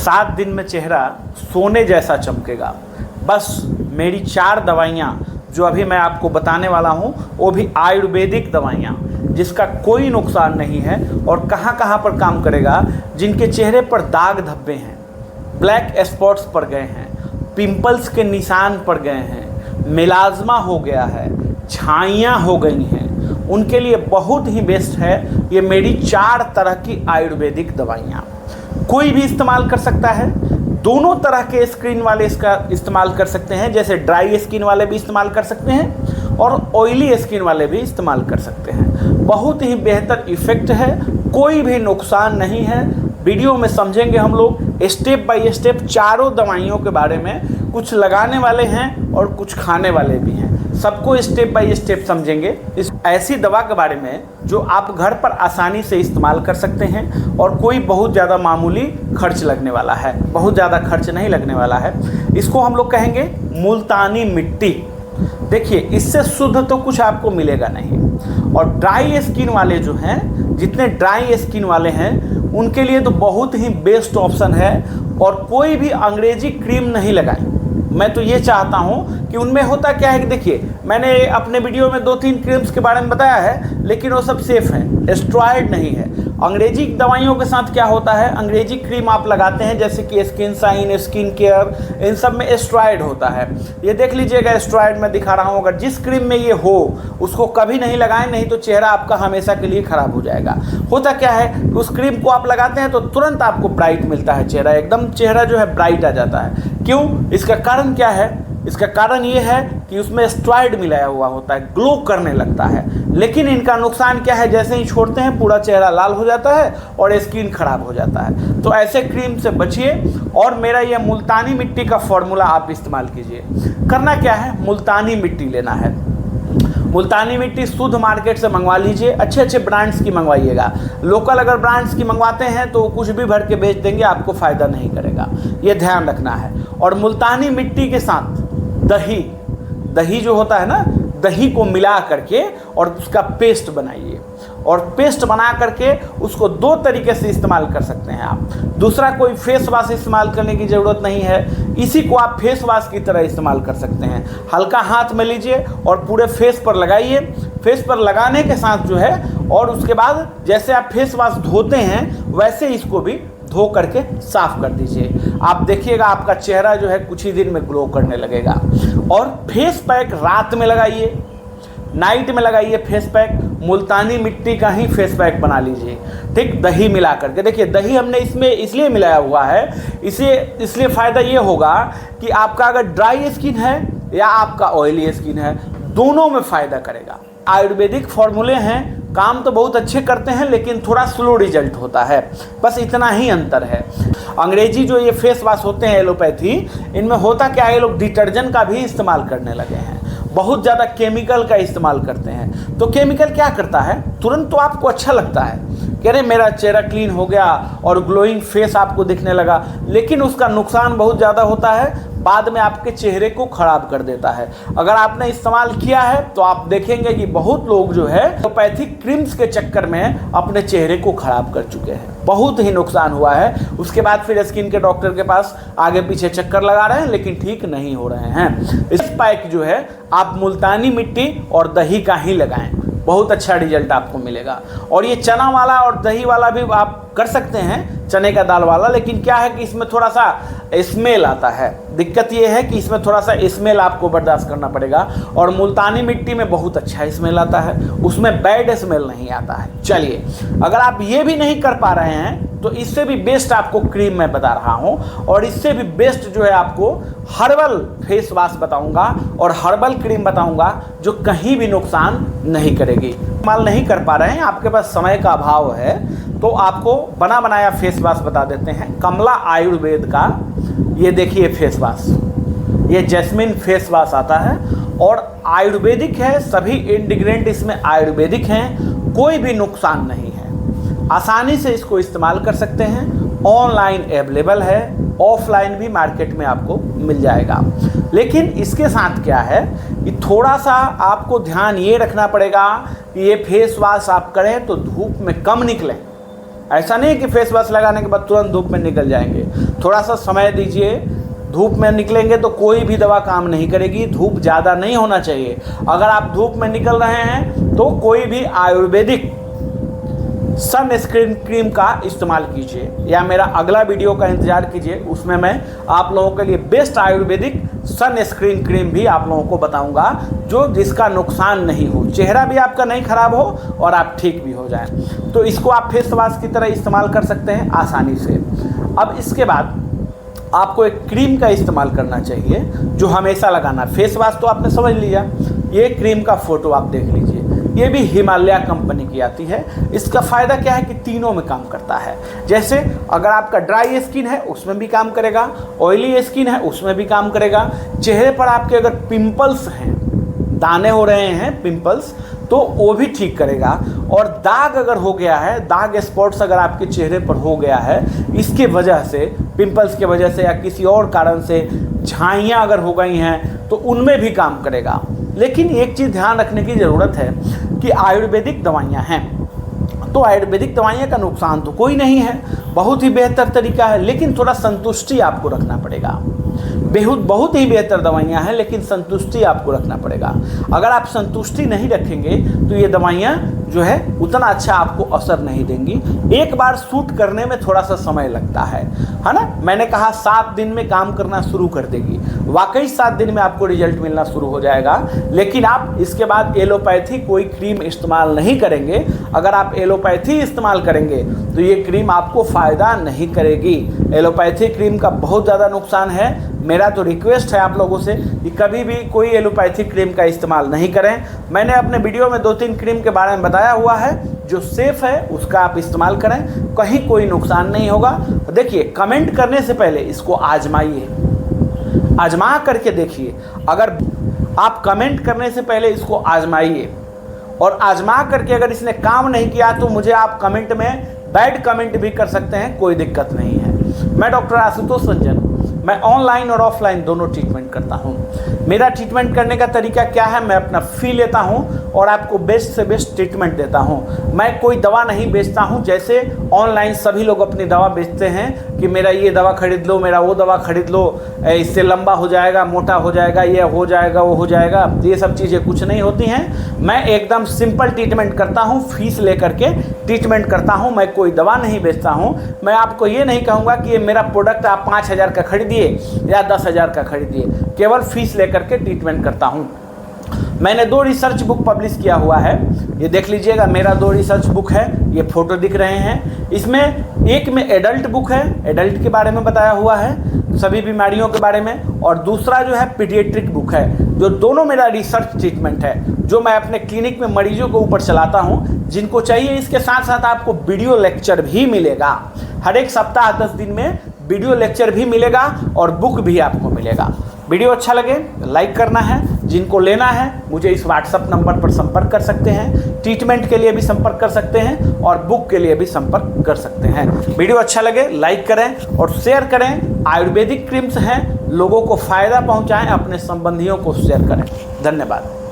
7 दिन में चेहरा सोने जैसा चमकेगा। बस मेरी 4 दवाइयाँ जो अभी मैं आपको बताने वाला हूँ वो भी आयुर्वेदिक दवाइयाँ, जिसका कोई नुकसान नहीं है और कहाँ कहाँ पर काम करेगा। जिनके चेहरे पर दाग धब्बे हैं, ब्लैक स्पॉट्स पड़ गए हैं, पिंपल्स के निशान पड़ गए हैं, मेलाज्मा हो गया है, छाइयाँ हो गई हैं, उनके लिए बहुत ही बेस्ट है ये मेरी 4 तरह की आयुर्वेदिक दवाइयाँ। कोई भी इस्तेमाल कर सकता है। दोनों तरह के स्किन वाले इसका इस्तेमाल कर सकते हैं, जैसे ड्राई स्किन वाले भी इस्तेमाल कर सकते हैं और ऑयली स्किन वाले भी इस्तेमाल कर सकते हैं। बहुत ही बेहतर इफ़ेक्ट है, कोई भी नुकसान नहीं है। वीडियो में समझेंगे हम लोग स्टेप बाय स्टेप चारों दवाइयों के बारे में। कुछ लगाने वाले हैं और कुछ खाने वाले भी हैं, सबको स्टेप बाय स्टेप समझेंगे। इस ऐसी दवा के बारे में जो आप घर पर आसानी से इस्तेमाल कर सकते हैं और कोई बहुत ज़्यादा मामूली खर्च लगने वाला है, बहुत ज़्यादा खर्च नहीं लगने वाला है। इसको हम लोग कहेंगे मुल्तानी मिट्टी। देखिए, इससे शुद्ध तो कुछ आपको मिलेगा नहीं। और ड्राई स्किन वाले जो हैं, जितने ड्राई स्किन वाले हैं उनके लिए तो बहुत ही बेस्ट ऑप्शन है। और कोई भी अंग्रेजी क्रीम नहीं लगाएं। मैं तो ये चाहता हूँ कि उनमें होता क्या है कि देखिए, मैंने अपने वीडियो में 2-3 क्रीम्स के बारे में बताया है, लेकिन वो सब सेफ़ हैं, स्टेरॉयड नहीं है। अंग्रेजी दवाइयों के साथ क्या होता है, अंग्रेजी क्रीम आप लगाते हैं जैसे कि स्किन साइन, स्किन केयर, इन सब में स्टेरॉयड होता है। ये देख लीजिएगा, स्टेरॉयड मैं दिखा रहा हूँ। अगर जिस क्रीम में ये हो उसको कभी नहीं लगाएं, नहीं तो चेहरा आपका हमेशा के लिए ख़राब हो जाएगा। होता क्या है, उस क्रीम को आप लगाते हैं तो तुरंत आपको ब्राइट मिलता है, चेहरा एकदम चेहरा जो है ब्राइट आ जाता है। क्यों? इसका कारण क्या है? इसका कारण ये है कि उसमें स्टेरॉयड मिलाया हुआ होता है, ग्लो करने लगता है। लेकिन इनका नुकसान क्या है, जैसे ही छोड़ते हैं पूरा चेहरा लाल हो जाता है और स्किन खराब हो जाता है। तो ऐसे क्रीम से बचिए और मेरा ये मुल्तानी मिट्टी का फॉर्मूला आप इस्तेमाल कीजिए। करना क्या है, मुल्तानी मिट्टी लेना है। मुल्तानी मिट्टी शुद्ध मार्केट से मंगवा लीजिए, अच्छे अच्छे ब्रांड्स की मंगवाइएगा। लोकल अगर ब्रांड्स की मंगवाते हैं तो कुछ भी भर के बेच देंगे, आपको फ़ायदा नहीं करेगा, ये ध्यान रखना है। और मुल्तानी मिट्टी के साथ दही जो होता है ना, दही को मिला करके और उसका पेस्ट बनाइए। और पेस्ट बना करके उसको 2 तरीके से इस्तेमाल कर सकते हैं आप। दूसरा, कोई फेस वॉश इस्तेमाल करने की ज़रूरत नहीं है, इसी को आप फेस वॉश की तरह इस्तेमाल कर सकते हैं। हल्का हाथ में लीजिए और पूरे फेस पर लगाइए। फेस पर लगाने के साथ जो है, और उसके बाद जैसे आप फेस वॉश धोते हैं वैसे इसको भी धो करके साफ कर दीजिए। आप देखिएगा आपका चेहरा जो है कुछ ही दिन में ग्लो करने लगेगा। और फेस पैक रात में लगाइए, नाइट में लगाइए फेस पैक। मुल्तानी मिट्टी का ही फेस पैक बना लीजिए, ठीक, दही मिला करके। देखिए, दही हमने इसमें इसलिए मिलाया हुआ है, इसलिए फ़ायदा ये होगा कि आपका अगर ड्राई स्किन है या आपका ऑयली स्किन है, दोनों में फ़ायदा करेगा। आयुर्वेदिक फॉर्मूले हैं, काम तो बहुत अच्छे करते हैं लेकिन थोड़ा स्लो रिजल्ट होता है, बस इतना ही अंतर है। अंग्रेजी जो ये फेस वॉश होते हैं एलोपैथी, इनमें होता क्या है, ये लोग डिटर्जेंट का भी इस्तेमाल करने लगे हैं, बहुत ज़्यादा केमिकल का इस्तेमाल करते हैं। तो केमिकल क्या करता है, तुरंत तो आपको अच्छा लगता है कि अरे मेरा चेहरा क्लीन हो गया और ग्लोइंग फेस आपको दिखने लगा, लेकिन उसका नुकसान बहुत ज़्यादा होता है, बाद में आपके चेहरे को ख़राब कर देता है। अगर आपने इस्तेमाल किया है तो आप देखेंगे कि बहुत लोग जो है एलोपैथिक क्रीम्स के चक्कर में अपने चेहरे को ख़राब कर चुके हैं, बहुत ही नुकसान हुआ है। उसके बाद फिर स्किन के डॉक्टर के पास आगे पीछे चक्कर लगा रहे हैं लेकिन ठीक नहीं हो रहे हैं। इस पैक जो है आप मुल्तानी मिट्टी और दही का ही लगाएं, बहुत अच्छा रिजल्ट आपको मिलेगा। और ये चना वाला और दही वाला भी आप कर सकते हैं, चने का दाल वाला, लेकिन क्या है कि इसमें थोड़ा सा स्मेल आता है। दिक्कत ये है कि इसमें थोड़ा सा स्मेल आपको बर्दाश्त करना पड़ेगा। और मुल्तानी मिट्टी में बहुत अच्छा स्मेल आता है, उसमें बैड स्मेल नहीं आता है। चलिए, अगर आप ये भी नहीं कर पा रहे हैं तो इससे भी बेस्ट आपको क्रीम मैं बता रहा हूँ, और इससे भी बेस्ट जो है आपको हर्बल फेस वॉश बताऊँगा और हर्बल क्रीम बताऊँगा जो कहीं भी नुकसान नहीं करेगी। इस्तेमाल नहीं कर पा रहे हैं, आपके पास समय का अभाव है, तो आपको बना बनाया फेस वॉश बता देते हैं। कमला आयुर्वेद का ये देखिए फेस वॉश, ये जैस्मिन फेस वॉश आता है और आयुर्वेदिक है, सभी इंग्रेडिएंट इसमें आयुर्वेदिक हैं, कोई भी नुकसान नहीं है। आसानी से इसको इस्तेमाल कर सकते हैं, ऑनलाइन अवेलेबल है, ऑफलाइन भी मार्केट में आपको मिल जाएगा। लेकिन इसके साथ क्या है कि थोड़ा सा आपको ध्यान ये रखना पड़ेगा कि ये फेस वॉश आप करें तो धूप में कम निकलें, ऐसा नहीं कि फेस वॉश लगाने के बाद तुरंत धूप में निकल जाएंगे, थोड़ा सा समय दीजिए। धूप में निकलेंगे तो कोई भी दवा काम नहीं करेगी, धूप ज़्यादा नहीं होना चाहिए। अगर आप धूप में निकल रहे हैं तो कोई भी आयुर्वेदिक सन स्क्रीन क्रीम का इस्तेमाल कीजिए, या मेरा अगला वीडियो का इंतज़ार कीजिए, उसमें मैं आप लोगों के लिए बेस्ट आयुर्वेदिक सन स्क्रीन क्रीम भी आप लोगों को बताऊंगा, जो जिसका नुकसान नहीं हो, चेहरा भी आपका नहीं खराब हो और आप ठीक भी हो जाएं। तो इसको आप फेस वॉश की तरह इस्तेमाल कर सकते हैं आसानी से। अब इसके बाद आपको एक क्रीम का इस्तेमाल करना चाहिए जो हमेशा लगाना। फेस वॉश तो आपने समझ लिया, ये क्रीम का फ़ोटो आप देख लीजिए, ये भी हिमालय कंपनी की आती है। इसका फ़ायदा क्या है कि तीनों में काम करता है। जैसे अगर आपका ड्राई स्किन है उसमें भी काम करेगा, ऑयली स्किन है उसमें भी काम करेगा, चेहरे पर आपके अगर पिंपल्स हैं, दाने हो रहे हैं पिंपल्स, तो वो भी ठीक करेगा। और दाग अगर हो गया है, दाग स्पॉट्स अगर आपके चेहरे पर हो गया है, इसके वजह से, पिंपल्स के वजह से या किसी और कारण से झाइयाँ अगर हो गई हैं, तो उनमें भी काम करेगा। लेकिन एक चीज़ ध्यान रखने की ज़रूरत है कि आयुर्वेदिक दवाइयाँ हैं, तो आयुर्वेदिक दवाइयाँ का नुकसान तो कोई नहीं है, बहुत ही बेहतर तरीका है, लेकिन थोड़ा संतुष्टि आपको रखना पड़ेगा। बहुत ही बेहतर दवाइयाँ हैं, लेकिन संतुष्टि आपको रखना पड़ेगा। अगर आप संतुष्टि नहीं रखेंगे तो ये दवाइयाँ जो है उतना अच्छा आपको असर नहीं देंगी। एक बार शूट करने में थोड़ा सा समय लगता है ना। मैंने कहा 7 दिन में काम करना शुरू कर देगी, वाकई 7 दिन में आपको रिजल्ट मिलना शुरू हो जाएगा। लेकिन आप इसके बाद एलोपैथी कोई क्रीम इस्तेमाल नहीं करेंगे। अगर आप एलोपैथी इस्तेमाल करेंगे तो ये क्रीम आपको फ़ायदा नहीं करेगी। एलोपैथी क्रीम का बहुत ज़्यादा नुकसान है। मेरा तो रिक्वेस्ट है आप लोगों से कि कभी भी कोई एलोपैथी क्रीम का इस्तेमाल नहीं करें। मैंने अपने वीडियो में 2-3 क्रीम के बारे में बताया हुआ है, जो सेफ़ है उसका आप इस्तेमाल करें, कहीं कोई नुकसान नहीं होगा। देखिए, कमेंट करने से पहले इसको आजमाइए, आजमा करके देखिए। अगर आप कमेंट करने से पहले इसको आजमाइए, और आजमा करके अगर इसने काम नहीं किया तो मुझे आप कमेंट में बैड कमेंट भी कर सकते हैं, कोई दिक्कत नहीं है। मैं डॉक्टर आशुतोष रंजन, मैं ऑनलाइन और ऑफलाइन दोनों ट्रीटमेंट करता हूं। मेरा ट्रीटमेंट करने का तरीका क्या है, मैं अपना फ़ी लेता हूं और आपको बेस्ट से बेस्ट ट्रीटमेंट देता हूं। मैं कोई दवा नहीं बेचता हूं, जैसे ऑनलाइन सभी लोग अपनी दवा बेचते हैं कि मेरा ये दवा खरीद लो, मेरा वो दवा खरीद लो, इससे लंबा हो जाएगा, मोटा हो जाएगा, ये हो जाएगा, वो हो जाएगा। ये सब चीज़ें कुछ नहीं होती हैं। मैं एकदम सिंपल ट्रीटमेंट करता हूँ, फीस लेकर के ट्रीटमेंट करता हूँ। मैं कोई दवा नहीं बेचता हूँ। मैं आपको ये नहीं कहूँगा कि ये मेरा प्रोडक्ट आप 5,000 का खरीदिए या 10,000 का खरीदिए, केवल फीस लेकर के ट्रीटमेंट करता हूँ। मैंने 2 रिसर्च बुक पब्लिश किया हुआ है, ये देख लीजिएगा। मेरा 2 रिसर्च बुक है, ये फोटो दिख रहे हैं। इसमें एक में एडल्ट बुक है, एडल्ट के बारे में बताया हुआ है, सभी बीमारियों के बारे में, और दूसरा जो है पीडियाट्रिक बुक है, जो दोनों मेरा रिसर्च ट्रीटमेंट है, जो मैं अपने क्लिनिक में मरीजों के ऊपर चलाता हूँ। जिनको चाहिए, इसके साथ साथ आपको वीडियो लेक्चर भी मिलेगा। हर एक सप्ताह 10 दिन में वीडियो लेक्चर भी मिलेगा और बुक भी आपको मिलेगा। वीडियो अच्छा लगे लाइक करना है। जिनको लेना है मुझे इस व्हाट्सअप नंबर पर संपर्क कर सकते हैं। ट्रीटमेंट के लिए भी संपर्क कर सकते हैं और बुक के लिए भी संपर्क कर सकते हैं। वीडियो अच्छा लगे लाइक करें और शेयर करें। आयुर्वेदिक क्रीम्स हैं, लोगों को फ़ायदा पहुंचाएं, अपने संबंधियों को शेयर करें। धन्यवाद।